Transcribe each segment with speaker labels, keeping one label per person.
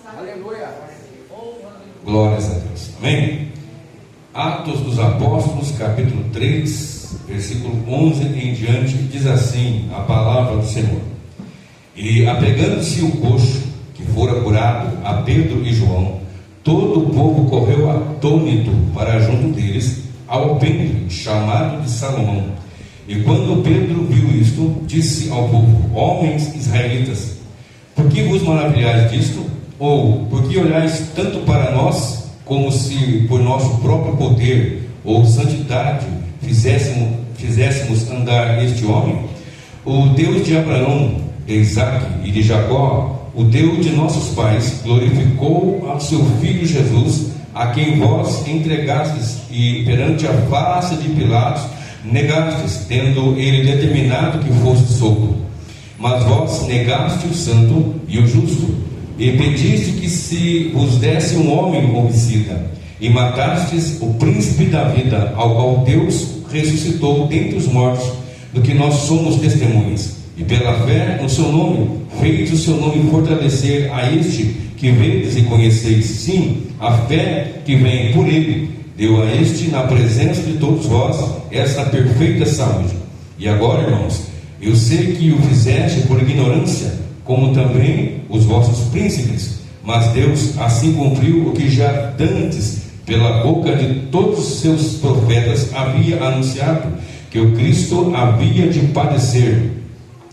Speaker 1: Aleluia.
Speaker 2: Glórias a Deus. Amém? Atos dos Apóstolos, capítulo 3, versículo 11 em diante, diz assim a palavra do Senhor: E apegando-se o coxo, que fora curado, a Pedro e João, todo o povo correu atônito para junto deles, ao alpendre chamado de Salomão. E quando Pedro viu isto, disse ao povo: Homens israelitas, por que vos maravilhais disto? Ou por que olhais tanto para nós, como se por nosso próprio poder ou santidade fizéssemos andar este homem? O Deus de Abraão, de Isaque e de Jacó, o Deus de nossos pais, glorificou ao seu Filho Jesus, a quem vós entregastes e perante a face de Pilatos negastes, tendo ele determinado que fosse solto. Mas vós negaste o santo e o justo, e pediste que se vos desse um homem homicida, e matastes o príncipe da vida, ao qual Deus ressuscitou dentre os mortos, do que nós somos testemunhas. E pela fé no seu nome, fez o seu nome fortalecer a este que vedes e conheceis. Sim, a fé que vem por ele, deu a este, na presença de todos vós, essa perfeita saúde. E agora, irmãos, eu sei que o fizeste por ignorância, como também os vossos príncipes, mas Deus assim cumpriu o que já dantes, pela boca de todos os seus profetas, havia anunciado, que o Cristo havia de padecer.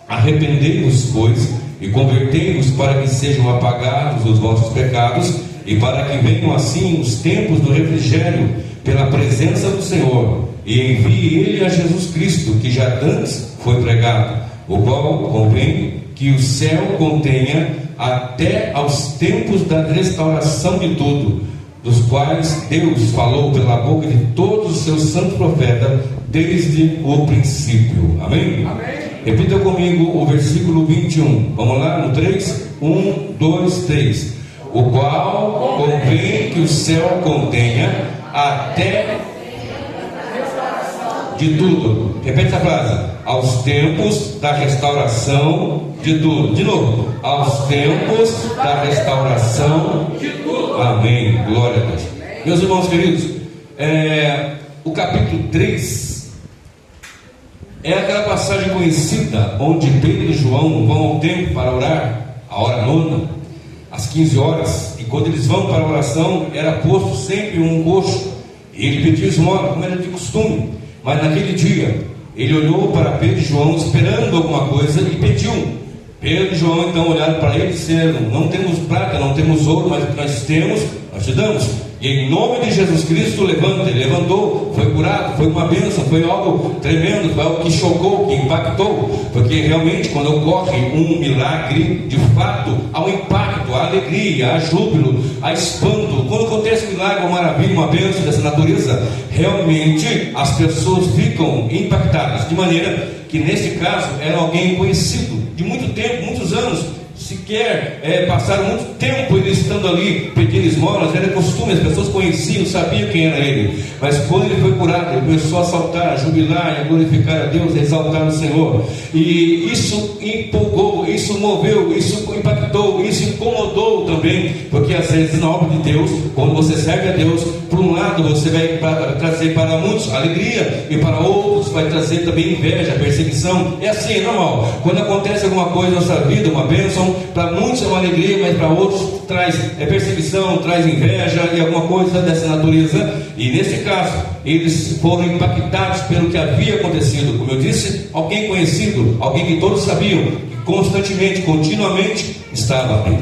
Speaker 2: Arrependei-vos, pois, e convertei-vos, para que sejam apagados os vossos pecados, e para que venham assim os tempos do refrigério, pela presença do Senhor, e envie ele a Jesus Cristo, que já dantes foi pregado, o qual convém que o céu contenha até aos tempos da restauração de tudo, dos quais Deus falou pela boca de todos os seus santos profetas desde o princípio. Amém?
Speaker 1: Amém.
Speaker 2: Repita comigo o versículo 21. Vamos lá no 3? 1, 2, 3. O qual convém que o céu contenha até de tudo. Repete essa frase: aos tempos da restauração de tudo. De novo: aos tempos da restauração de tudo. Amém. Glória a Deus. Meus irmãos queridos, o capítulo 3 é aquela passagem conhecida onde Pedro e João vão ao templo para orar, a hora nona, às 15 horas, e quando eles vão para a oração, era posto sempre um coxo, e ele pedia esmola, como era de costume. Mas naquele dia, ele olhou para Pedro e João, esperando alguma coisa, e pediu. Pedro e João então olharam para ele e disseram: Não temos prata, não temos ouro, mas o que nós temos, nós te damos. E em nome de Jesus Cristo, levanta. Ele levantou, foi curado, foi uma bênção, foi algo tremendo, foi algo que chocou, que impactou. Porque realmente, quando ocorre um milagre, de fato, há um impacto, há alegria, há júbilo, há espanto. Quando acontece um milagre, uma maravilha, uma bênção dessa natureza, realmente as pessoas ficam impactadas. De maneira que, neste caso, era alguém conhecido de muito tempo, muitos anos. Sequer passaram muito tempo ele estando ali pedindo esmolas, era costume, as pessoas conheciam, sabiam quem era ele. Mas quando ele foi curado, ele começou a saltar, a jubilar, a glorificar a Deus, a exaltar o Senhor. E isso empolgou, isso moveu, isso impactou, isso incomodou também. Porque às vezes na obra de Deus, quando você serve a Deus, por um lado você vai trazer para muitos alegria, e para outros vai trazer também inveja, perseguição. É assim, é normal. Quando acontece alguma coisa na nossa vida, uma bênção, para muitos é uma alegria, mas para outros traz perseguição, traz inveja e alguma coisa dessa natureza. E nesse caso, eles foram impactados pelo que havia acontecido. Como eu disse, alguém conhecido, alguém que todos sabiam, que constantemente, continuamente estava ali.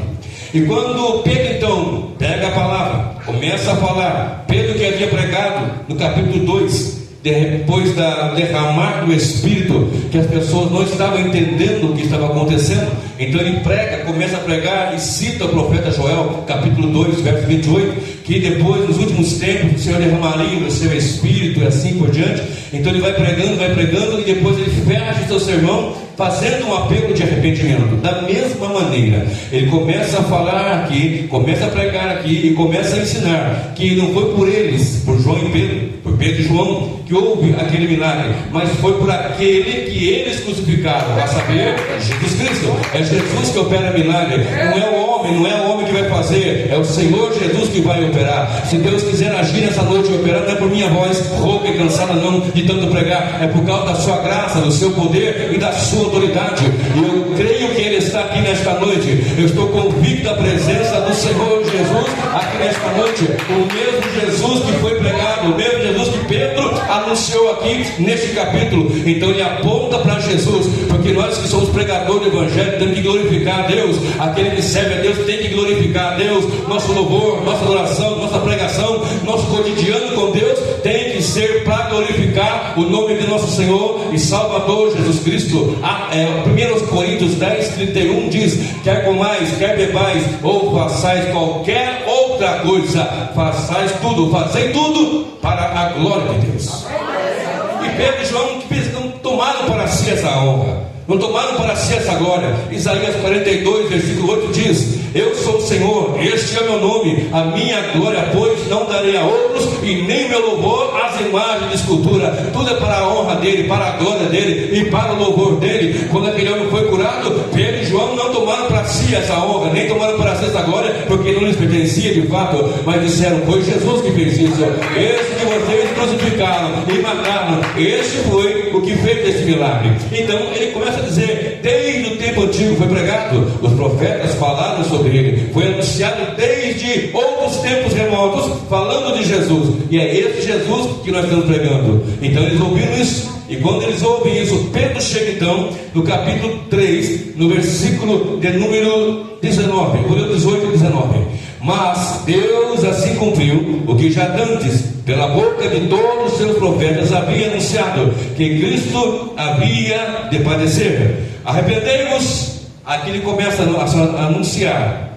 Speaker 2: E quando Pedro então pega a palavra, começa a falar, Pedro que havia pregado no capítulo 2, depois da derramar do Espírito, que as pessoas não estavam entendendo o que estava acontecendo, então ele prega, começa a pregar e cita o profeta Joel, capítulo 2, verso 28, que depois, nos últimos tempos, o Senhor derramaria o seu Espírito e assim por diante. Então ele vai pregando, e depois ele fecha o seu sermão fazendo um apelo de arrependimento. Da mesma maneira, ele começa a falar aqui, começa a pregar aqui e começa a ensinar que não foi por eles, por João e Pedro, por Pedro e João que houve aquele milagre, mas foi por aquele que eles crucificaram, a saber, Jesus Cristo. É Jesus que opera milagre, não é o homem que vai fazer, é o Senhor Jesus que vai operar. Se Deus quiser agir nessa noite operando, não é por minha voz rouca e cansada não, de tanto pregar, é por causa da sua graça, do seu poder e da sua autoridade. E eu creio que Ele está aqui nesta noite. Eu estou convicto da presença do Senhor Jesus aqui nesta noite. O mesmo Jesus que foi pregado, o mesmo Jesus que Pedro anunciou aqui neste capítulo. Então ele aponta para Jesus, porque nós que somos pregadores do Evangelho temos que glorificar a Deus. Aquele que serve a Deus tem que glorificar a Deus. Nosso louvor, nossa adoração, nossa pregação, nosso cotidiano com Deus tem que ser para glorificar o nome de nosso Senhor e Salvador Jesus Cristo. 1 Coríntios 10:31 diz: quer comais, quer bebais, ou façais qualquer outra coisa, façais tudo, fazei tudo para a glória de Deus. E Pedro e João não tomaram para si essa honra, não tomaram para si essa glória. Isaías 42, versículo 8 diz: eu sou o Senhor, este é o meu nome, a minha glória, pois, não darei a outros, e nem meu louvor às imagens de escultura. Tudo é para a honra dele, para a glória dele e para o louvor dele. Quando aquele homem foi curado, Pedro e João não tomaram para si essa honra, nem tomaram para si essa glória, porque não lhes pertencia de fato, mas disseram: foi Jesus que fez isso, esse que vocês crucificaram e mataram, esse foi o que fez esse milagre. Então ele começa a dizer: desde o tempo antigo foi pregado, os profetas falaram sobre ele, foi anunciado desde outros tempos remotos, falando de Jesus, e é esse Jesus que nós estamos pregando. Então eles ouviram isso, e quando eles ouvem isso, Pedro chega então no capítulo 3, no versículo de número 19, 18 e 19: mas Deus assim cumpriu o que já dantes pela boca de todos os seus profetas havia anunciado, que Cristo havia de padecer. Arrependei-vos. Aqui ele começa a anunciar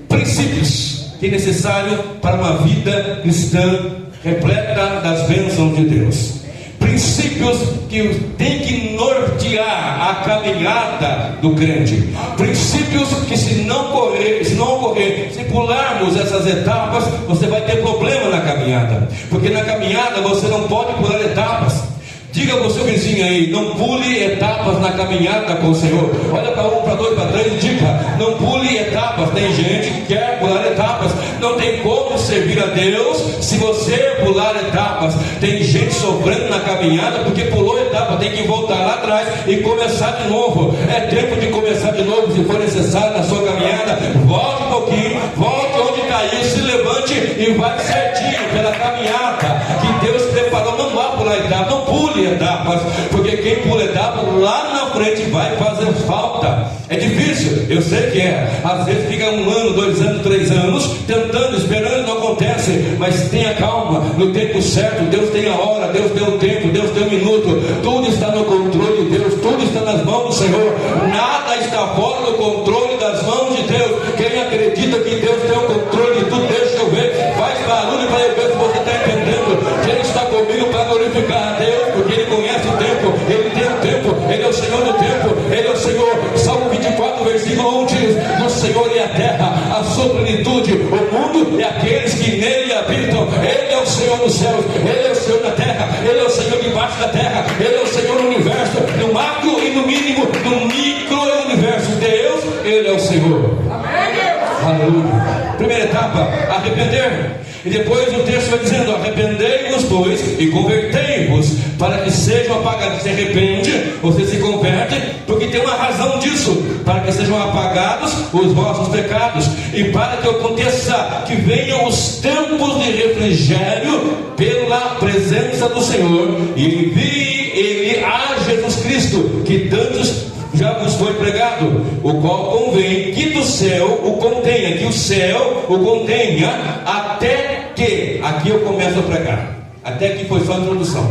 Speaker 2: princípios que é necessário para uma vida cristã repleta das bênçãos de Deus. Princípios que tem que nortear a caminhada do crente. Princípios que se não ocorrer, se pularmos essas etapas, você vai ter problema na caminhada. Porque na caminhada você não pode pular etapas. Diga para o seu vizinho aí: não pule etapas na caminhada com o Senhor. Olha para um, para dois, para três e diga: não pule etapas. Tem gente que quer pular etapas. Não tem como servir a Deus se você pular etapas. Tem gente sofrendo na caminhada porque pulou etapa. Tem que voltar lá atrás e começar de novo. É tempo de começar de novo. Se for necessário na sua caminhada, volte um pouquinho, volte onde caiu, se levante e vai certinho pela caminhada que Deus preparou. Não vá pular etapas, não pule etapas, porque quem pula etapas lá na frente vai fazer falta. É difícil, eu sei que é. Às vezes fica 1 ano, 2 anos, 3 anos tentando, esperando, não acontece. Mas tenha calma, no tempo certo. Deus tem a hora, Deus tem o tempo, Deus tem o minuto. Tudo está no controle de Deus, tudo está nas mãos do Senhor. Nada está fora do controle das mãos de Deus. Quem acredita que Deus tem o controle de tudo, deixa eu ver, faz barulho para eu ver se você está entendendo. Quem está comigo para glorificar a Deus, porque Ele conhece o tempo, Ele tem o tempo, Ele é o Senhor do tempo, Ele é o Senhor. Salmo 24, versículo 1 diz: do Senhor é a terra, a sua plenitude, o mundo e aqueles que nele habitam. Ele é o Senhor dos céus, Ele é o Senhor da terra, Ele é o Senhor debaixo da terra, Ele é o Senhor do universo, no macro e no mínimo, no micro-universo. Deus, Ele é o Senhor. Amém. Aleluia. Primeira etapa: arrepender. E depois o texto vai dizendo: arrependei-vos, pois, e convertei-vos, para que sejam apagados. Se arrepende, você se converte, porque tem uma razão disso: para que sejam apagados os vossos pecados, e para que aconteça que venham os tempos de refrigério pela presença do Senhor, e envie Ele a Jesus Cristo, que tantos já vos foi pregado, o qual convém que do céu o contenha, que o céu o contenha, até que, aqui eu começo a pregar, até que foi só a introdução.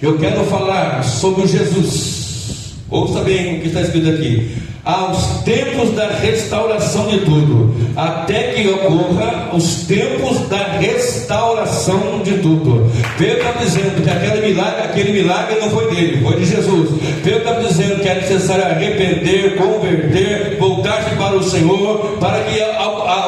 Speaker 2: Eu quero falar sobre Jesus. Ouça bem o que está escrito aqui: aos tempos da restauração de tudo, até que ocorra os tempos da restauração de tudo. Pedro está dizendo que aquele milagre não foi dele, foi de Jesus. Pedro está dizendo que é necessário arrepender, converter, voltar-se para o Senhor, para que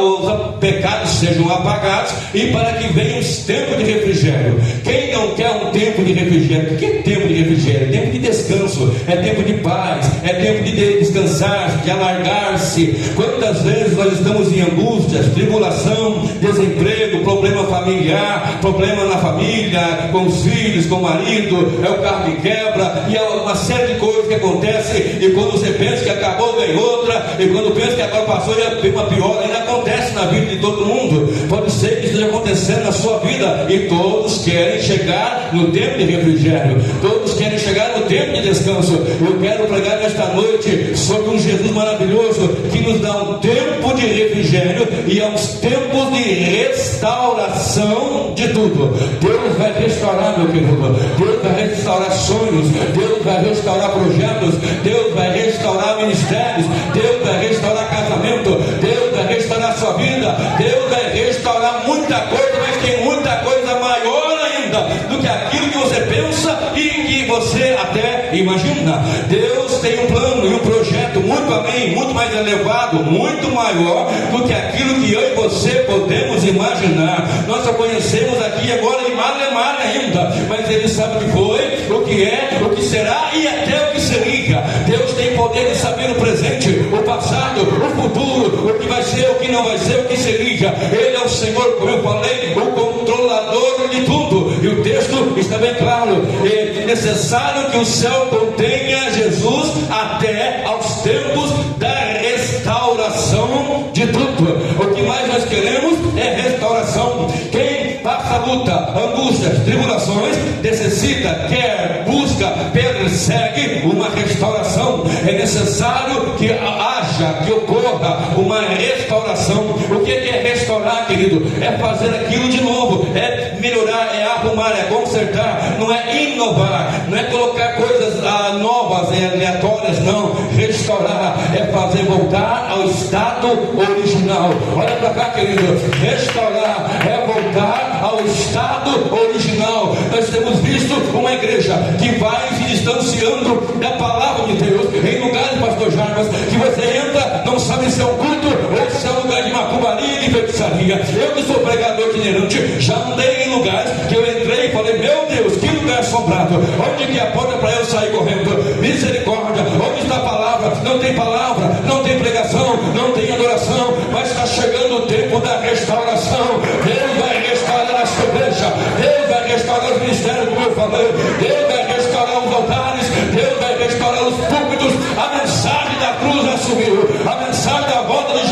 Speaker 2: os pecados sejam apagados e para que venham os tempos de refrigério. Quem não quer um tempo de refrigério? O que é tempo de refrigério? É tempo de descanso, é tempo de paz, é tempo de descansar, de alargar-se. Quantas vezes nós estamos em angústias, tribulação, desemprego, problema familiar, problema na família, com os filhos, com o marido, o carro que quebra, e há uma série de coisas que acontecem, e quando você pensa que acabou, vem outra, e quando pensa que agora passou, vem uma pior, ainda acontece na vida de todo mundo. Pode ser que esteja acontecendo na sua vida, e todos querem chegar no tempo de refrigério, todos querem chegar no tempo de descanso. Eu quero pregar nesta noite sobre um Jesus maravilhoso, que nos dá um tempo de refrigério e há uns tempos de restauração de tudo. Deus vai restaurar, meu querido, Deus vai restaurar sonhos, Deus vai restaurar projetos, Deus vai restaurar ministérios, Deus vai restaurar casamento, Deus vai restaurar sua vida, Deus vai restaurar muita coisa, mas tem muita coisa maior ainda do que aquilo que você pensa e que você até imagina. Deus tem um plano e um projeto muito, amém, muito mais elevado, muito maior do que aquilo que eu e você podemos imaginar. Nós só conhecemos aqui agora em Malemar ainda, mas Ele sabe o que foi, o que é, o que será e até o que seria. Deus tem poder de saber o presente, o passado, o futuro, o que vai ser, o que não vai ser, o que seria. Ele é o Senhor, como eu falei, o controlador de tudo. E o texto está bem claro: é necessário que o céu contenha Jesus até aos tempos da restauração de tudo. O que mais nós queremos é restauração. Quem passa luta, angústias, tribulações, necessita, quer, busca, persegue uma restauração. É necessário que haja, que ocorra uma restauração. O que é restaurar, querido? É fazer aquilo de novo, é melhorar, é arrumar, é consertar, não é inovar, não é colocar coisas novas, aleatórias, não. Restaurar é fazer voltar ao estado original. Olha para cá, querido. Restaurar é voltar ao estado original. Nós temos visto uma igreja que vai se distanciando da palavra de Deus em lugares, pastor Jarbas, que você entra, não sabe se é um culto ou se é um lugar de macumbaria e de feitiçaria. Eu que sou pregador itinerante, já andei em lugares que eu entrei e falei: meu Deus, que lugar assombrado, onde que é a porta para eu sair correndo? Misericórdia, onde está a palavra? Não tem palavra, não tem pregação, não tem adoração, mas está chegando o tempo da restauração. Deus vai restaurar a sua igreja, Deus vai restaurar os ministérios, como eu falei, Deus vai restaurar os altares, Deus vai restaurar os púlpitos. A mensagem da cruz já sumiu, a mensagem da volta de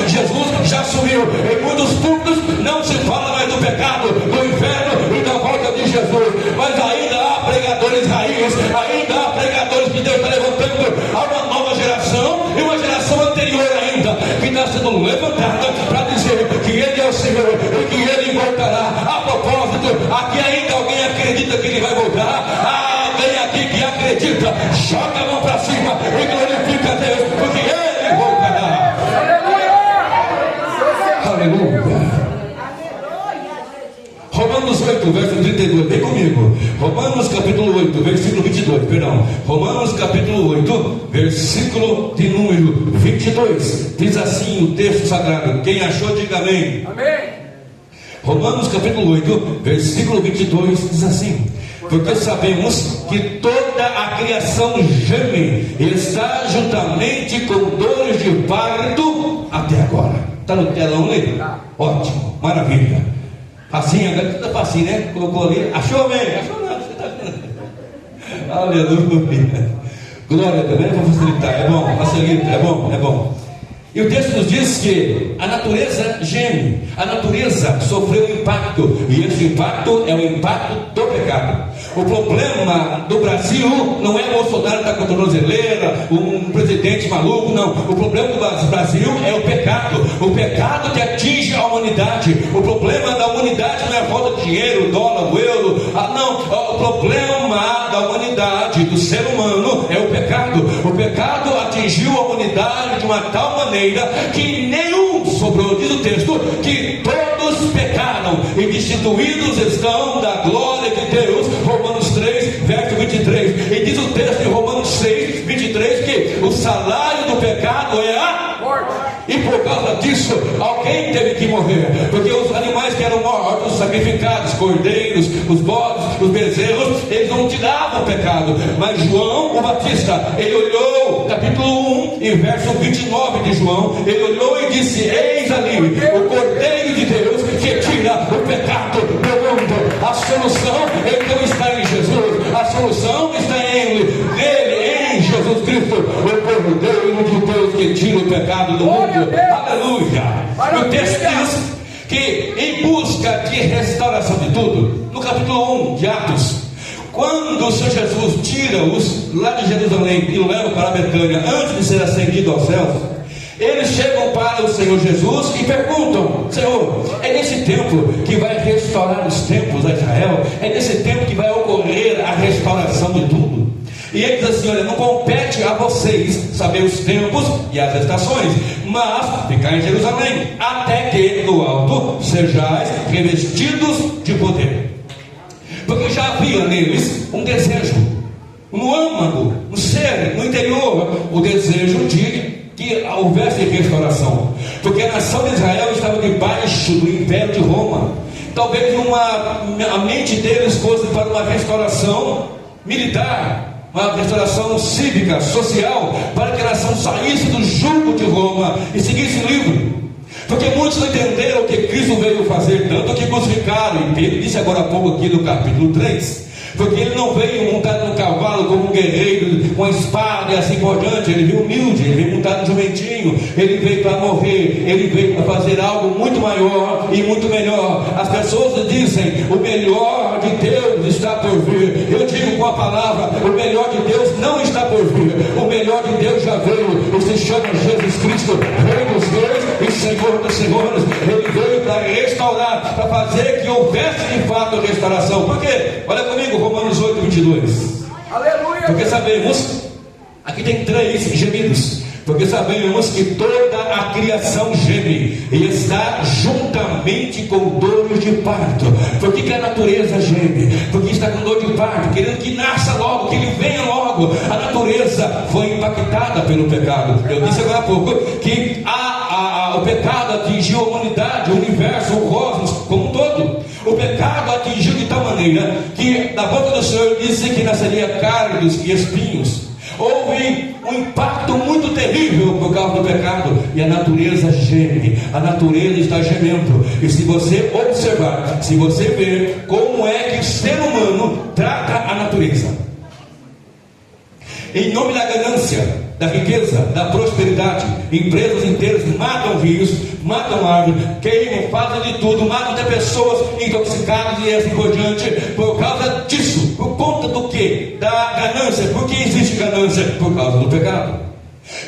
Speaker 2: Jesus já sumiu. Em muitos púlpitos não se fala mais do pecado, do inferno e da volta de Jesus, mas ainda há pregadores raízes, ainda há pregadores que Deus está levantando. Há uma nova geração e uma geração anterior ainda que está sendo levantada para dizer que Ele é o Senhor e que Ele voltará. A propósito, aqui ainda alguém acredita que Ele vai voltar? Alguém aqui que acredita, joga a mão para cima e glorifica a Deus, porque Ele voltará. Aleluia. Romanos 8, verso 32, vem comigo. Romanos capítulo 8, versículo 22, perdão. Romanos capítulo 8, versículo de número 22. Diz assim o texto sagrado. Quem achou, diga amém. Amém. Romanos capítulo 8, versículo 22, diz assim: porque sabemos que toda a criação geme e está juntamente com dores de parto até agora. Está no telão ali? Ótimo, maravilha. Facinho, agora tudo facinho, né? Colocou ali, achou, amém? Achou nada, você está vendo? Aleluia. Glória a Deus, né? Para facilitar, é bom, facilita, é bom, é bom. E o texto nos diz que a natureza geme, a natureza sofreu um impacto, e esse impacto é o impacto do pecado. O problema do Brasil não é Bolsonaro estar com a tornozeleira, um presidente maluco, não. O problema do Brasil é o pecado que atinge a humanidade. O problema da humanidade não é a falta de dinheiro, o dólar, o euro, não. O problema da humanidade, do ser humano, é o pecado. O pecado atingiu a humanidade de uma tal maneira que nenhum sobrou. Diz o texto que todos pecaram e destituídos estão da glória de Deus. Romanos 3, verso 23. E diz o texto em Romanos 6, 23 que o salário do pecado é a morte. E por causa disso, alguém teve que morrer, porque os animais que eram mortos, sacrificados, cordeiros, os bodes, os bezerros, eles não tiravam o pecado. Mas João o Batista, ele olhou, capítulo 1 e verso 29 de João, ele olhou e disse: eis ali o Cordeiro de Deus que tira o pecado do mundo. A solução então está em Jesus, a solução está nele, em Jesus Cristo, o Cordeiro de Deus que tira o pecado do mundo. Aleluia! E o texto diz que em busca de restauração de tudo, no capítulo 1 de Atos, quando o Senhor Jesus tira-os lá de Jerusalém e o leva para Betânia, antes de ser ascendido aos céus, eles chegam para o Senhor Jesus e perguntam: Senhor, é nesse tempo que vai restaurar os templos a Israel? É nesse tempo que vai ocorrer a restauração de tudo? E ele diz assim: olha, não compete a vocês saber os tempos e as estações, mas ficar em Jerusalém, até que no alto sejais revestidos de poder. Porque já havia neles um desejo, no âmago, no ser, no interior, o desejo de que houvesse restauração, porque a nação de Israel estava debaixo do império de Roma. Talvez a mente deles fosse para uma restauração militar, uma restauração cívica, social, para que a nação saísse do jugo de Roma e seguisse livre. Porque muitos não entenderam o que Cristo veio fazer, tanto que crucificaram. E Pedro disse agora há pouco aqui no capítulo 3, porque ele não veio montado no cavalo como um guerreiro, com a espada e assim por diante. Ele veio humilde, ele veio montado no jumentinho, ele veio para morrer, ele veio para fazer algo muito maior e muito melhor. As pessoas dizem: o melhor de Deus está por vir. Eu digo com a palavra: o melhor de Deus não está por vir. O melhor de Deus já veio e se chama Jesus Cristo, Rei dos Reis e Senhor dos Senhores. Ele veio para restaurar, para fazer que houvesse de fato restauração. Por quê? Olha comigo, Romanos 8, 22. Aleluia. Porque sabemos, aqui tem 3 gemidos. Porque sabemos que toda a criação geme e está juntamente com dores de parto. Por que a natureza geme? Porque está com dor de parto, querendo que nasça logo, que ele venha logo. A natureza foi impactada pelo pecado. Eu disse agora há pouco que o pecado atingiu a humanidade, o universo, o cosmos como um todo. O pecado atingiu de tal maneira que da boca do Senhor disse que nasceria cardos e espinhos. Houve um impacto muito terrível por causa do pecado, e a natureza geme, a natureza está gemendo. E se você observar, se você ver como é que o ser humano trata a natureza, em nome da ganância, da riqueza, da prosperidade, empresas inteiras matam rios, matam árvores, queimam, fazem de tudo, matam até pessoas intoxicadas e assim por diante, por causa disso. Por conta do que? Da ganância. Por que existe ganância? Por causa do pecado.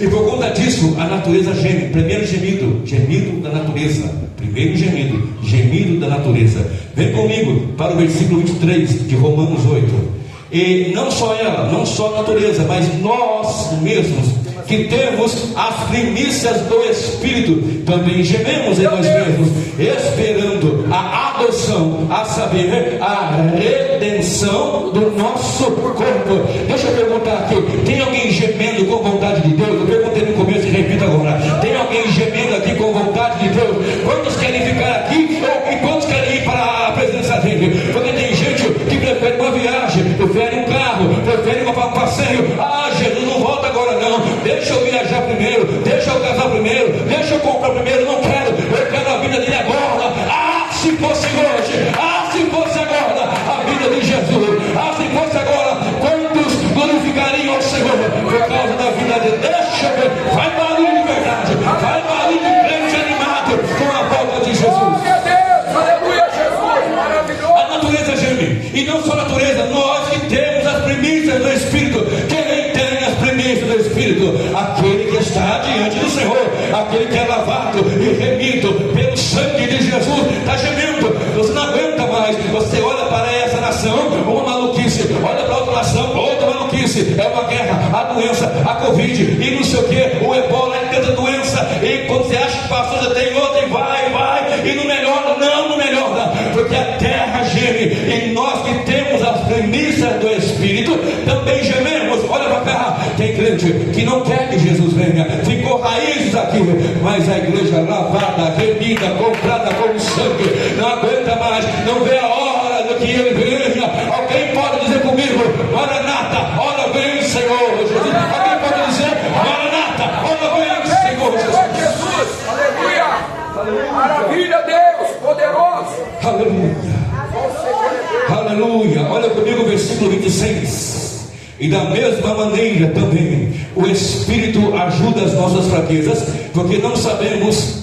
Speaker 2: E por conta disso, a natureza geme. Primeiro gemido, gemido da natureza. Primeiro gemido, gemido da natureza. Vem comigo para o versículo 23 de Romanos 8. E não só ela, não só a natureza, mas nós mesmos, que temos as primícias do Espírito, também gememos em nós mesmos, esperando a adoção, a saber, a redenção do nosso corpo. Deixa eu perguntar aqui: tem alguém gemendo com vontade de Deus? Eu perguntei no começo e repito agora: tem alguém gemendo aqui com vontade de Deus? Quantos querem ficar aqui e quantos querem ir para a presença dele? Porque tem gente que prefere uma viagem, prefere um carro, prefere um passeio. Jesus, não volta agora não, deixa eu viajar primeiro, deixa eu casar primeiro, deixa eu comprar primeiro. Não quero, eu quero a vida dele agora. Se fosse hoje, se fosse agora a vida de Jesus, se fosse agora, quantos glorificariam ao Senhor por causa da vida dele? Deixa eu ver, vai barulho de verdade, vai barulho de crente animado com a volta de Jesus. Aleluia, Jesus, maravilhoso. A natureza geme, e não só a natureza, nós que temos as primícias do Espírito. Quem tem as primícias do Espírito? Aquele que está diante do Senhor, aquele que é lavado e remido pelo sangue de Jesus, está gemendo. Você não aguenta mais. Você olha para essa nação, uma maluquice, olha para outra nação, outra maluquice, é uma guerra, a doença, a Covid e não sei o que, o ebola é tanta doença, e quando você acha que passou já tem outra, e vai, e não melhora, não melhora, porque a terra geme, e nós que temos as premissas do Espírito também gememos. Olha para cá, tem crente que não quer que Jesus venha, ficou raízes aqui, mas a igreja lavada, remida, comprada com sangue, não aguenta mais, não vê a hora do que ele venha. Alguém pode dizer comigo: Maranata, ora vem, Senhor Jesus. Alguém pode dizer: Maranata, ora vem, Senhor Jesus.
Speaker 1: Aleluia. Maravilha, Deus poderoso.
Speaker 2: Aleluia. Aleluia. Olha comigo o versículo 26. E da mesma maneira também o Espírito ajuda as nossas fraquezas, porque não sabemos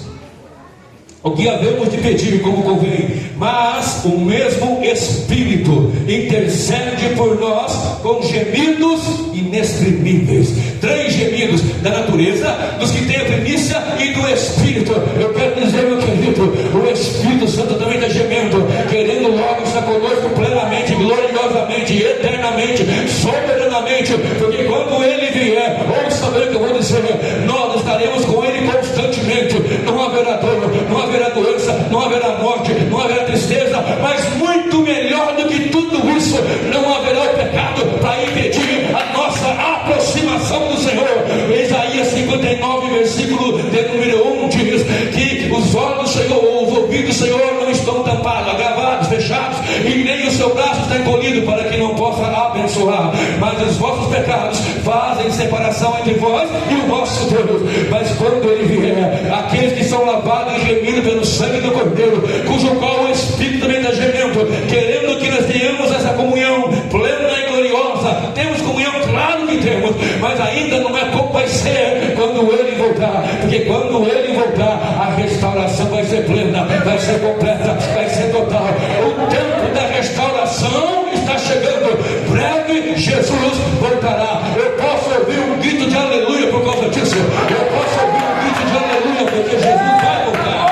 Speaker 2: o que havemos de pedir como convém, mas o mesmo Espírito intercede por nós com gemidos inexprimíveis. 3 gemidos: da natureza, dos que têm a primícia e do Espírito. Eu quero dizer, meu querido, o Espírito Santo também está gemendo, querendo logo estar conosco plenamente, gloriosamente, eternamente, soberanamente, porque quando Ele vier, ouça bem o que eu vou dizer, nós estaremos com Ele constantemente. Não haverá dor, não haverá doença, não haverá morte, não haverá tristeza, mas muito melhor do que tudo isso, não haverá o pecado para impedir a nossa aproximação do Senhor. Isaías 59, versículo de número 1 diz que os olhos do Senhor, os ouvidos do Senhor não estão tampados, agravados, fechados, e nem o seu braço está encolhido para que não possa abençoar, mas os vossos pecados fazem separação entre vós e o vosso Deus. Mas quando Ele vier, aqueles que são lavados e remidos pelo sangue do Cordeiro, cujo qual o Espírito também está gemendo, querendo que nós tenhamos essa comunhão plena e gloriosa. Temos comunhão, claro que temos, mas ainda não é como vai ser quando Ele voltar, porque quando Ele voltar, a restauração vai ser plena, vai ser completa, vai ser total. O tempo da restauração está chegando, breve Jesus voltará. Eu posso ouvir um grito de aleluia por causa disso. Eu posso ouvir um grito de aleluia porque Jesus vai voltar.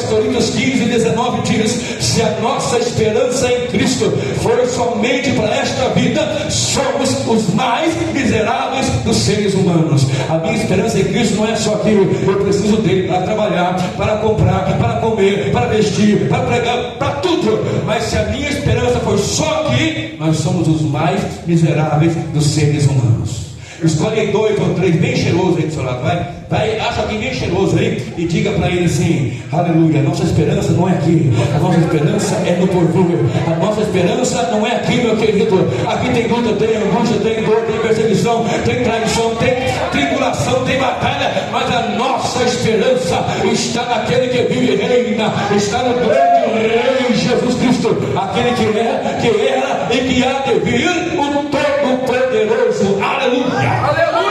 Speaker 2: Coríntios 15, 19 diz: se a nossa esperança em Cristo for somente para esta vida, somos os mais miseráveis dos seres humanos. A minha esperança em Cristo não é só aquilo. Eu preciso dele para trabalhar, para comprar, para comer, para vestir, para pregar, para tudo. Mas se a minha esperança for só aqui, nós somos os mais miseráveis dos seres humanos. Escolhe aí 2 ou 3 bem cheirosos aí do seu lado. Vai, acha alguém bem cheiroso aí e diga para ele assim: aleluia, a nossa esperança não é aqui, a nossa esperança é no porvir. A nossa esperança não é aqui, meu querido. Aqui tem luta, tem angústia, tem dor, tem perseguição, tem traição, tem tribulação, tem batalha, mas a nossa esperança está naquele que vive e reina, está no grande Rei Jesus Cristo, aquele que é, que era e que há de vir, o Todo-Poderoso. Aleluia!
Speaker 1: Aleluia!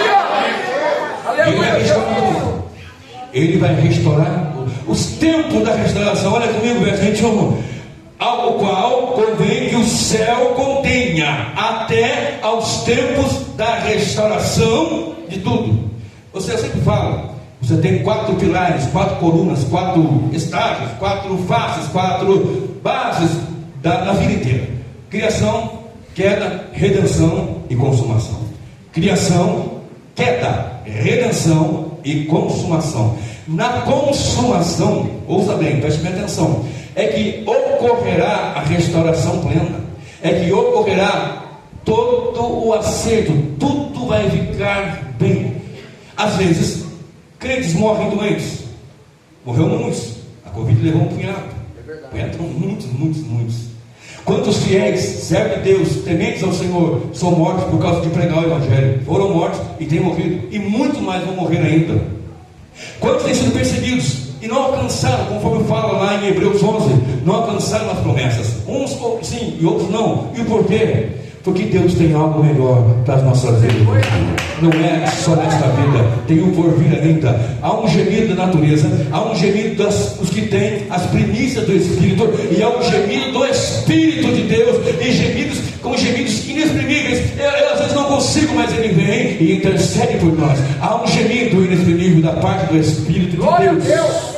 Speaker 2: Ele vai restaurar os tempos da restauração. Olha comigo, verso 21. Ao qual convém que o céu contenha até aos tempos da restauração de tudo. Você sempre fala, você tem 4 pilares, 4 colunas, 4 estágios, 4 faces, 4 bases da vida inteira: criação, queda, redenção e consumação. Criação, queda, redenção e consumação. Na consumação, ouça bem, preste bem atenção, é que ocorrerá a restauração plena, é que ocorrerá todo o acerto, tudo vai ficar bem. Às vezes, crentes morrem doentes. Morreu muitos. A Covid levou um punhado. Entram muitos. Quantos fiéis, servos de Deus, tementes ao Senhor, são mortos por causa de pregar o Evangelho? Foram mortos e têm morrido, e muito mais vão morrer ainda. Quantos têm sido perseguidos e não alcançaram, conforme fala lá em Hebreus 11, não alcançaram as promessas? Uns sim e outros não. E o porquê? Porque Deus tem algo melhor para as nossas vidas. Não é só nesta vida, tem um porvir ainda. Há um gemido da natureza, há um gemido dos que têm as primícias do Espírito, e há um gemido do Espírito de Deus, e gemidos com gemidos inexprimíveis. Eu às vezes não consigo, mas Ele vem e intercede por nós. Há um gemido inexprimível da parte do Espírito de Deus.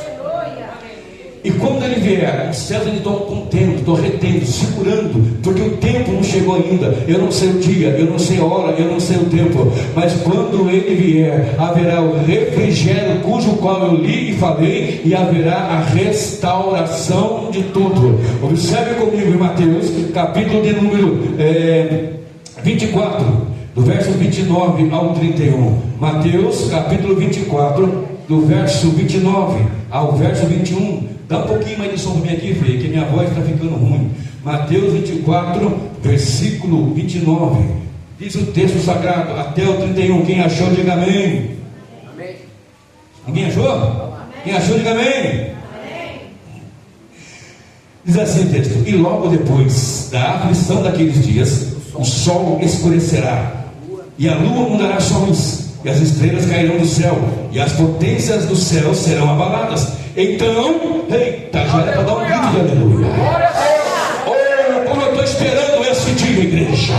Speaker 2: E quando Ele vier, os céus estão contendo, estão retendo, segurando, porque o tempo não chegou ainda. Eu não sei o dia, eu não sei a hora, eu não sei o tempo, mas quando Ele vier, haverá o refrigério, cujo qual eu li e falei, e haverá a restauração de tudo. Observe comigo em Mateus, capítulo de número 24, do verso 29 ao 31. Mateus capítulo 24, do verso 29 ao verso 21. Dá um pouquinho mais de som para mim aqui ver, que minha voz está ficando ruim. Mateus 24, versículo 29. Diz o texto sagrado, até o 31. Quem achou, diga amém.
Speaker 1: Amém.
Speaker 2: Alguém achou? Amém. Quem achou, diga amém. Amém. Diz assim o texto: e logo depois da aflição daqueles dias, o sol escurecerá, e a lua mudará sua luz, e as estrelas cairão do céu, e as potências do céu serão abaladas. Então, eita, já era para dar um grito de aleluia. Oh, como eu estou esperando esse dia, igreja.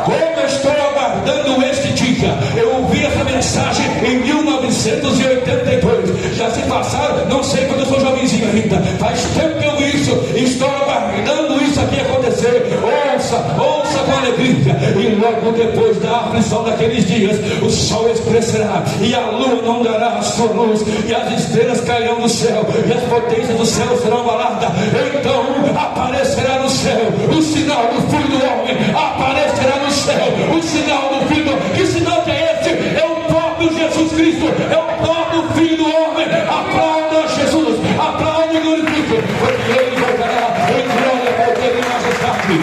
Speaker 2: Como eu estou aguardando este dia. Eu ouvi essa mensagem em 1982. Já se passaram, não sei quando eu sou jovenzinho ainda. Faz tempo que eu vi isso. Estou aguardando isso aqui acontecer. Ouça com alegria. E logo depois da aflição daqueles dias, o sol escurecerá, e a lua não dará a sua luz, e as estrelas cairão do céu, e as potências do céu serão abaladas. Então aparecerá no céu o sinal do Filho do Homem. Aparecerá no céu o sinal do Filho do Homem. Que sinal que é esse? É o próprio Jesus Cristo, é o próprio Filho do Homem. Aplauda Jesus, aplauda e glorifique, porque ele voltará em glória, poder e majestade.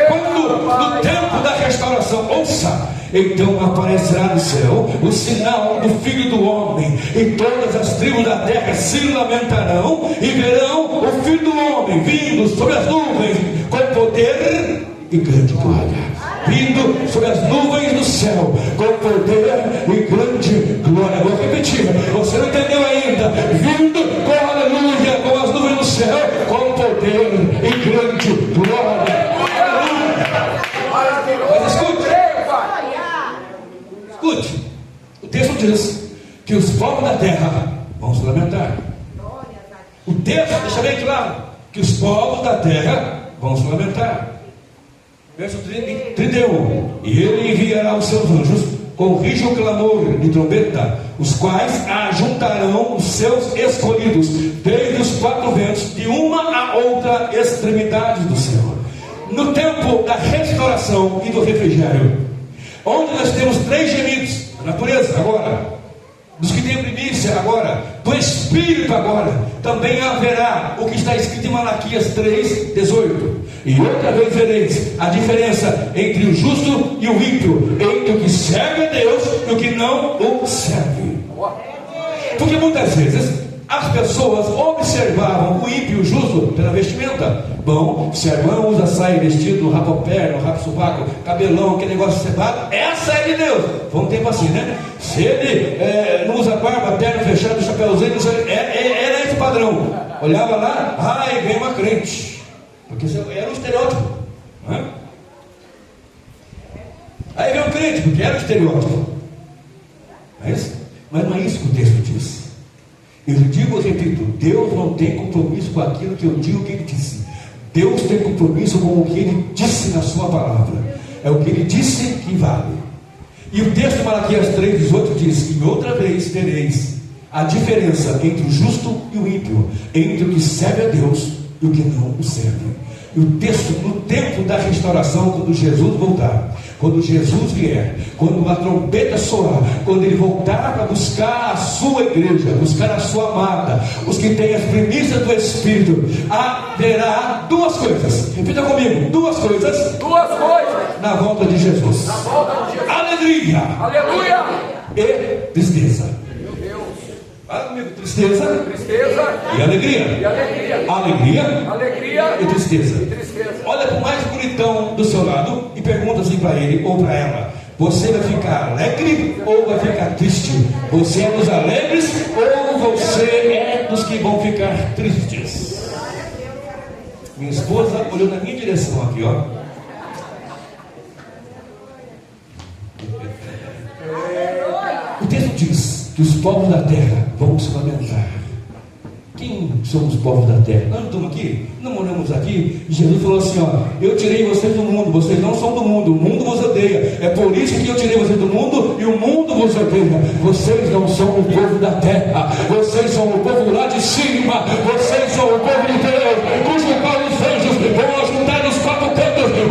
Speaker 2: Quando no tempo da restauração, ouça, então aparecerá no céu o sinal do Filho do Homem, e todas as tribos da terra se lamentarão e verão o Filho do Homem vindo sobre as nuvens com poder e grande glória. Vindo sobre as nuvens do céu com poder e grande glória. Vou repetir, você não entendeu ainda? Vindo com aleluia, com as nuvens do céu com poder e grande glória. Mas escute, o texto diz que os povos da terra vão se lamentar. O texto deixa bem claro que os povos da terra vão se lamentar. Verso 31: e ele enviará os seus anjos com rijo clamor de trombeta, os quais ajuntarão os seus escolhidos desde os quatro ventos, de uma a outra extremidade do céu. No tempo da restauração e do refrigério, onde nós temos três gemidos: a natureza agora, dos que têm primícia agora, do Espírito agora, também haverá o que está escrito em Malaquias 3:18. E outra vez vereis a diferença entre o justo e o ímpio, entre o que serve a Deus e o que não o serve. Porque muitas vezes as pessoas observavam o ímpio e o justo pela vestimenta. Bom, servão usa saia, vestido, rabo ao pé, no rabo sovaco, cabelão, aquele negócio cebado. Essa é de Deus. Foi um tempo assim, né? Se ele não usa barba, terno fechado, chapéuzinho, era esse padrão. Olhava lá, ai, vem uma crente. Porque era um estereótipo, não é? Aí vem um crente, porque era um estereótipo. Mas não é isso que o texto diz. Eu digo e repito: Deus não tem compromisso com aquilo que eu digo que Ele disse. Deus tem compromisso com o que Ele disse na sua palavra. É o que Ele disse que vale. E o texto de Malaquias 3:18 diz: e outra vez tereis a diferença entre o justo e o ímpio, entre o que serve a Deus e o que não o serve. E o texto, no tempo da restauração, quando Jesus voltar, quando Jesus vier, quando a trombeta soar, quando Ele voltar para buscar a sua igreja, buscar a sua amada, os que têm as primícias do Espírito, haverá duas coisas. Repita comigo: duas coisas na volta de Jesus: alegria,
Speaker 1: aleluia,
Speaker 2: e tristeza. Fala comigo: tristeza e alegria. Alegria e tristeza. Olha para o mais bonitão do seu lado e pergunta assim para ele ou para ela: você vai ficar alegre ou vai ficar triste? Você é dos alegres ou você é dos que vão ficar tristes? Minha esposa olhou na minha direção aqui, ó. O texto diz que os povos da terra vão se lamentar. Quem são os povos da terra? Nós não estamos aqui, não moramos aqui. E Jesus falou assim: ó, eu tirei vocês do mundo, vocês não são do mundo, o mundo vos odeia. É por isso que eu tirei vocês do mundo e o mundo vos odeia. Vocês não são o povo da terra, vocês são o povo lá de cima, vocês são o povo de Deus, cujo qual os anjos vão ajuntar os quatro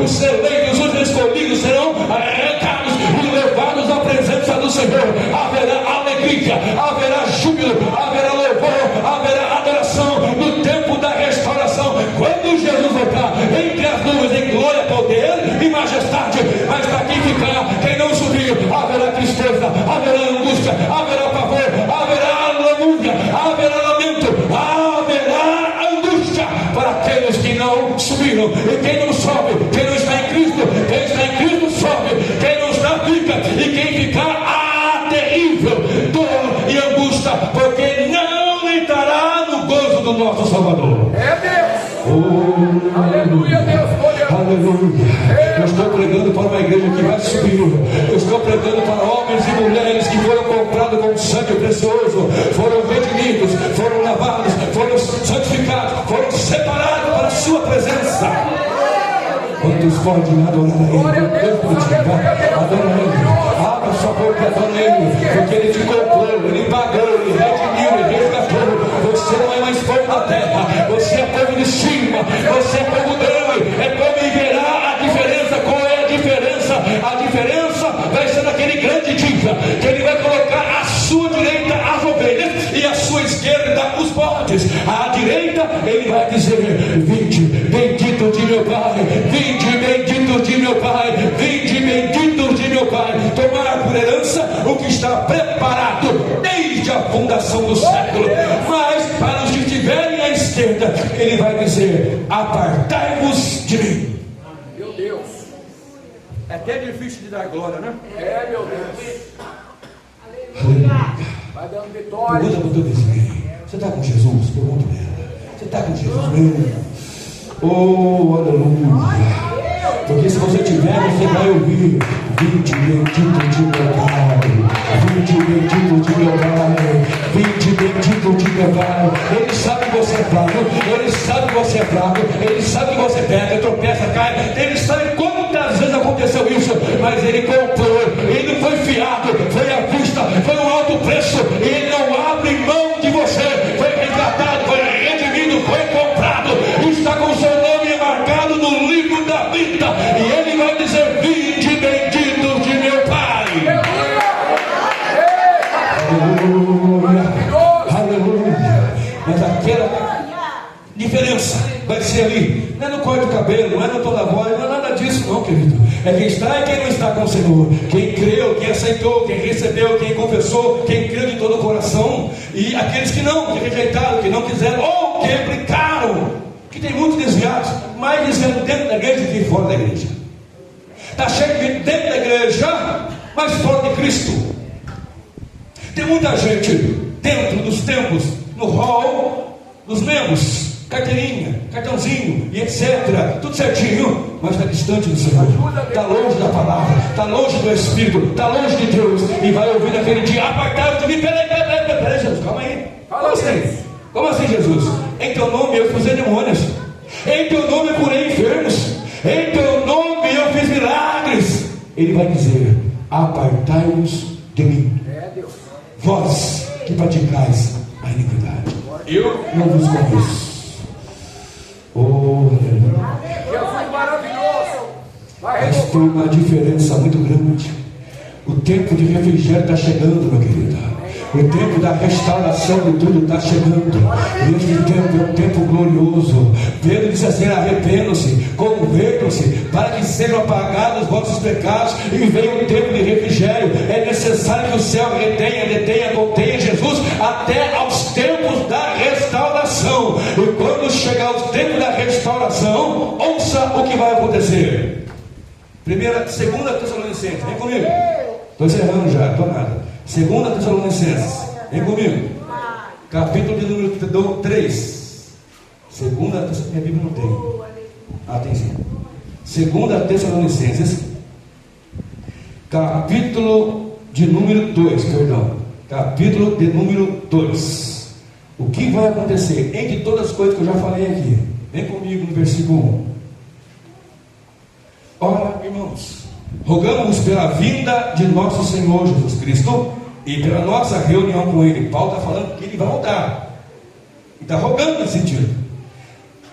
Speaker 2: os eleitos, os escolhidos serão arrancados e levados à presença do Senhor. Haverá alegria, haverá júbilo, haverá louvor, haverá adoração no tempo da restauração. Quando Jesus voltar entre as nuvens em glória, poder e majestade, mas para quem ficar, quem não subir, haverá tristeza, haverá angústia, haverá pavor, haverá lamúria, haverá lamento, haverá angústia para aqueles que não subiram. E quem não sobe, quem não está em Cristo, quem está em Cristo sobe, quem não está fica, e quem ficar, terrível dor e angústia, porque não entrará no gozo do nosso Salvador.
Speaker 1: É Deus.
Speaker 2: Oh,
Speaker 1: Aleluia, Deus poderoso.
Speaker 2: aleluia. Eu estou pregando para uma igreja que vai subir. Eu estou pregando para homens e mulheres que foram comprados com sangue precioso, foram redimidos, foram lavados, foram santificados, foram separados para a sua presença. Quantos podem adorar a Ele? Adora Ele. Abra sua boca e adora Ele, porque Ele te comprou, Ele pagou, Ele redimiu, Ele resgatou. Você não é mais povo da terra, você é povo de cima, você é povo dele. É como verá a diferença. Qual é a diferença? A diferença vai ser naquele grande dia, que Ele vai colocar à sua direita as ovelhas e à sua esquerda os bodes. À direita Ele vai dizer: vinde, bendito de meu Pai, vinde, bendito de meu Pai, vinde, bendito de meu Pai, tomar por herança o que está preparado desde a fundação do século. Mas para os que estiverem à esquerda, Ele vai dizer: apartai-vos de mim.
Speaker 1: Meu Deus.
Speaker 2: É até difícil de dar glória, né?
Speaker 1: É, meu Deus. Vai dando vitória.
Speaker 2: Pergunta para o teu vizinho: você está com Jesus? Pergunta para ela: você está com Jesus mesmo? Oh, aleluia. Porque se você tiver, você vai ouvir: vinde, bendito de meu Pai, vinde, bendito de meu Pai, vinde, bendito de meu Pai. Ele sabe que você é fraco, Ele sabe que você é fraco, Ele sabe que você pega, tropeça, cai. Ele sabe quantas vezes aconteceu isso, mas Ele comprou, Ele não foi fiado, foi à vista, foi um alto preço, e Ele não abre mão de você. Foi resgatado, foi redimido, foi comprado, está com o seu nome marcado no livro da vida, e Ele vai dizer: vinde, bendito de meu Pai. Aleluia, aleluia. Mas aquela diferença vai ser ali, não é no corte do cabelo, não é no tom da voz, não é nada disso não, querido. É quem está e quem não está com o Senhor, quem creu, quem aceitou, quem recebeu, quem confessou, quem creu de todo o coração, e aqueles que não, que rejeitaram, que não quiseram, ou que implicaram, que tem muitos desviados, mais desviados dentro da igreja do que fora da igreja. Está cheio de dentro da igreja, mas fora de Cristo. Tem muita gente dentro dos templos, no hall dos membros, carteirinha, cartãozinho e etc, tudo certinho, mas está distante do Senhor, está longe da palavra, está longe do Espírito, está longe de Deus, e vai ouvir naquele dia: apartai-vos de mim. Peraí, Jesus, calma aí. Como assim, Jesus? Em teu nome eu expulsei demônios, em teu nome eu curei enfermos, em teu nome eu fiz milagres. Ele vai dizer: apartai-vos de mim, vós que praticais a iniquidade, eu não vos conheço. Oh,
Speaker 1: Jesus maravilhoso.
Speaker 2: mas tem uma diferença muito grande. O tempo de refrigério está chegando, meu querido. O tempo da restauração de tudo está chegando. E esse tempo é um tempo glorioso. Pedro disse assim: arrependam-se, convertam-se, para que sejam apagados os vossos pecados e venha um tempo de refrigério. É necessário que o céu contenha Jesus até aos tempos da restauração. E quando chegar o tempo da restauração, ouça o que vai acontecer. Segunda Tessalonicenses, vem comigo. Estou encerrando já, estou nada. Segunda Tessalonicenses, vem comigo. Capítulo de número 3. Segunda Tessalonicenses, minha Bíblia não tem. Tem sim. Segunda Tessalonicenses, capítulo de número 2, perdão. Capítulo de número 2. O que vai acontecer entre todas as coisas que eu já falei aqui? Vem comigo no versículo 1. Ora, irmãos, rogamos pela vinda de nosso Senhor Jesus Cristo e pela nossa reunião com Ele. Paulo está falando que Ele vai voltar, e está rogando nesse sentido,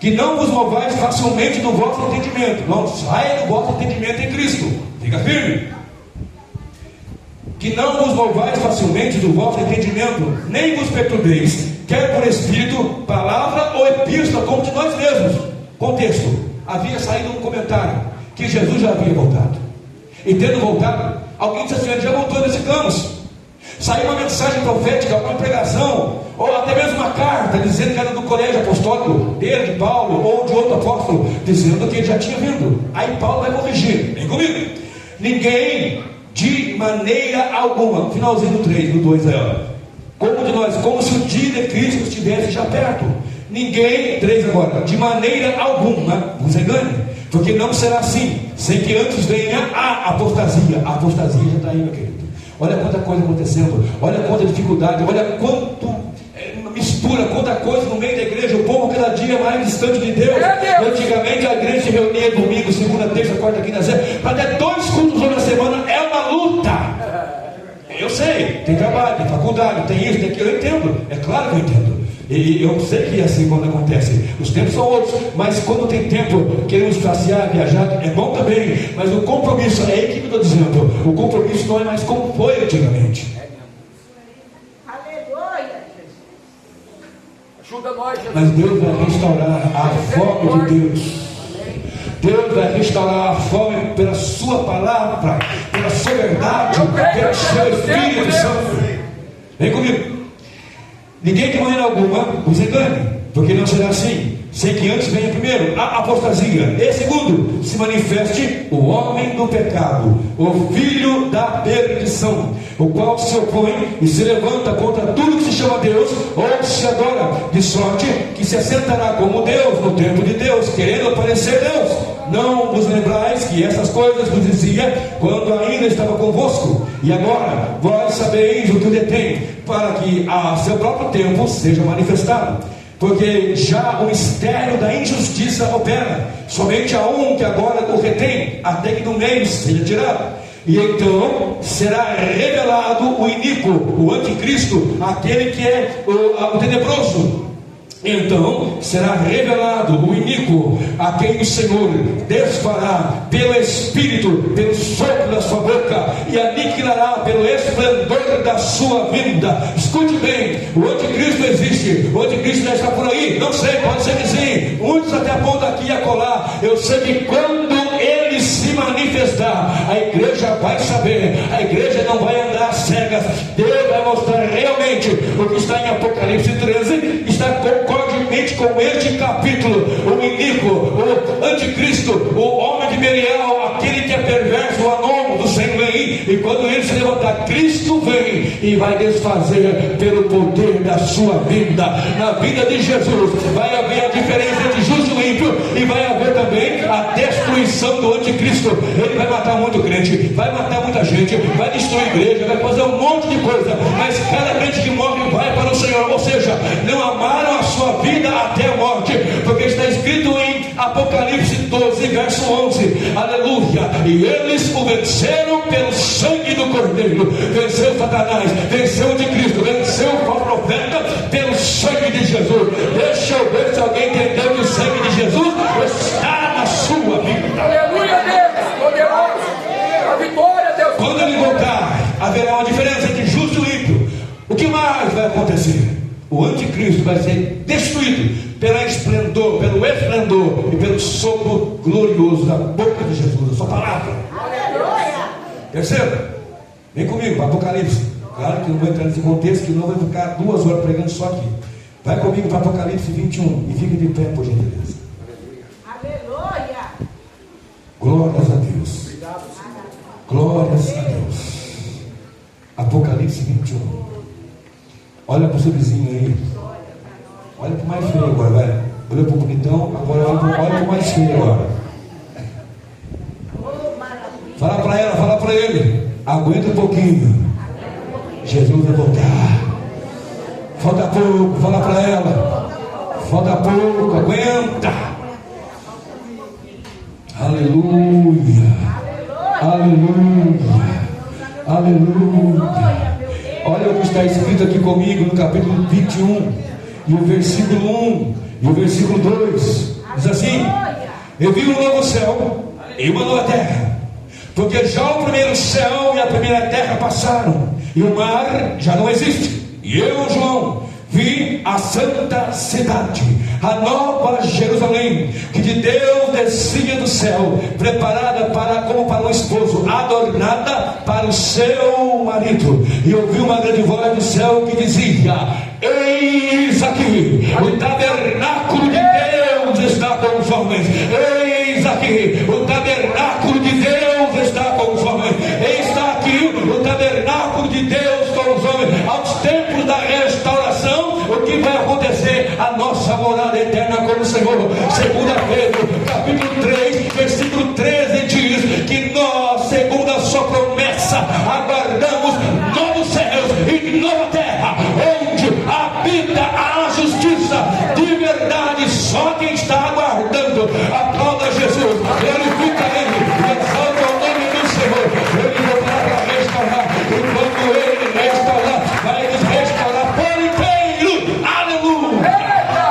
Speaker 2: Que não vos movais facilmente do vosso entendimento. Não saia do vosso entendimento em Cristo. Fica firme. Que não vos movais facilmente do vosso entendimento, nem vos perturbeis, quer por espírito, palavra ou epístola, como de nós mesmos. Contexto: havia saído um comentário que Jesus já havia voltado. E tendo voltado, alguém disse assim: ele já voltou, nós ficamos. Saiu uma mensagem profética, uma pregação, ou até mesmo uma carta, dizendo que era do colégio apostólico dele, de Paulo, ou de outro apóstolo, dizendo que ele já tinha vindo. Aí Paulo vai corrigir. Vem comigo. Ninguém, de maneira alguma, finalzinho do 3, do 2 aí, como de nós, como se o dia de Cristo estivesse já perto. Ninguém, 3 agora, de maneira alguma vos engane, porque não será assim, sem que antes venha a apostasia. A apostasia já está aí, meu querido. Olha quanta coisa acontecendo, olha quanta dificuldade, olha quanto mistura, quanta coisa no meio da igreja. O povo cada dia mais distante de Deus. Antigamente a igreja se reunia domingo, segunda, terça, quarta, quinta, sexta, para ter 2 cultos na semana. É uma luta. Eu sei, tem trabalho, tem faculdade, tem isso, tem aquilo, eu entendo. É claro que eu entendo. E eu sei que é assim quando acontece. Os tempos são outros, mas quando tem tempo, queremos passear, viajar, é bom também. Mas o compromisso, é aí que eu estou dizendo, o compromisso não é mais como foi antigamente.
Speaker 3: Aleluia.
Speaker 1: Ajuda nós, Jesus.
Speaker 2: Mas Deus vai restaurar a fome de Deus. Deus vai restaurar a fome pela sua palavra, pela sua verdade, pelo seu Espírito Santo. Vem comigo. Ninguém de maneira alguma vos engane, porque não será assim, sem que antes venha primeiro a apostasia, e segundo, se manifeste o homem do pecado, o filho da perdição, o qual se opõe e se levanta contra tudo que se chama Deus, ou se adora, de sorte que se assentará como Deus no templo de Deus, querendo parecer Deus. Não vos lembrais que essas coisas vos dizia quando ainda estava convosco, e agora vós sabeis o que o detém, para que a seu próprio tempo seja manifestado. Porque já o mistério da injustiça opera, somente há um que agora o retém, até que do meio seja tirado. E então será revelado o iníquo, o anticristo, aquele que é o tenebroso. Então será revelado o iníquo, a quem o Senhor desfará pelo Espírito, pelo sopro da sua boca, e aniquilará pelo esplendor da sua vinda. Escute bem, o anticristo existe. O anticristo já está por aí? Não sei, pode ser que sim. Muitos até apontam aqui e acolá. Eu sei que quando ele se manifestar, a igreja vai saber. A igreja não vai andar às cegas. Deus vai mostrar realmente o que está em Apocalipse 13. Está concordemente com este capítulo. O iníquo, o anticristo, o homem de Belial, aquele que é perverso, o anônimo do Senhor vem. E quando ele se levantar, Cristo vem e vai desfazer pelo poder da sua vida. Na vida de Jesus vai haver a diferença entre justo e ímpio, e vai haver também a destruição do anticristo. Ele vai matar muito crente, vai matar muita gente, vai destruir a igreja, vai fazer um monte de coisa, mas cada crente que morre vai para o Senhor. Ou seja, não amaram a sua vida até a morte, porque está escrito em Apocalipse 12, verso 11, aleluia, e eles o venceram pelo sangue do Cordeiro. Venceu Satanás, venceu o anticristo, venceu o falso profeta pelo sangue de Jesus. Deixa eu ver se alguém entendeu que o sangue de Jesus está na sua vida.
Speaker 1: Aleluia, Deus, poderoso. A vitória, Deus.
Speaker 2: Quando ele voltar, haverá uma diferença entre justo e ímpio. O que mais vai acontecer? O anticristo vai ser destruído pelo esplendor e pelo sopro glorioso da boca de Jesus, a sua palavra.
Speaker 3: Aleluia.
Speaker 2: Terceiro, vem comigo para Apocalipse. Claro que não vou entrar nesse contexto, que não vai ficar 2 horas pregando só aqui. Vai comigo para Apocalipse 21 e fique de pé, por gentileza.
Speaker 3: Aleluia.
Speaker 2: Glórias a Deus. Glórias a Deus. Apocalipse 21. Olha para o seu vizinho aí. Olha para o mais feio agora, vai. Olha para o bonitão, agora olha para o mais feio agora. Fala para ela, fala para ele. Aguenta um pouquinho. Jesus vai voltar. Falta pouco, fala para ela. Falta pouco, aguenta. Aleluia. Aleluia. Aleluia. Olha o que está escrito aqui comigo no capítulo 21, e o versículo 1 e o versículo 2. Diz assim: eu vi um novo céu e uma nova terra, porque já o primeiro céu e a primeira terra passaram, e o mar já não existe. E eu, João, vi a santa cidade, a nova Jerusalém, que de Deus descia do céu, preparada como para um esposo, adornada para o seu marido. E ouvi uma grande voz do céu que dizia: eis aqui, o tabernáculo de Deus está com os homens. Eis aqui, o tabernáculo de Deus está com os homens. Está aqui o tabernáculo de Deus com os homens. Aos tempos da restauração, o que vai acontecer? A nossa morada eterna com o Senhor. Segunda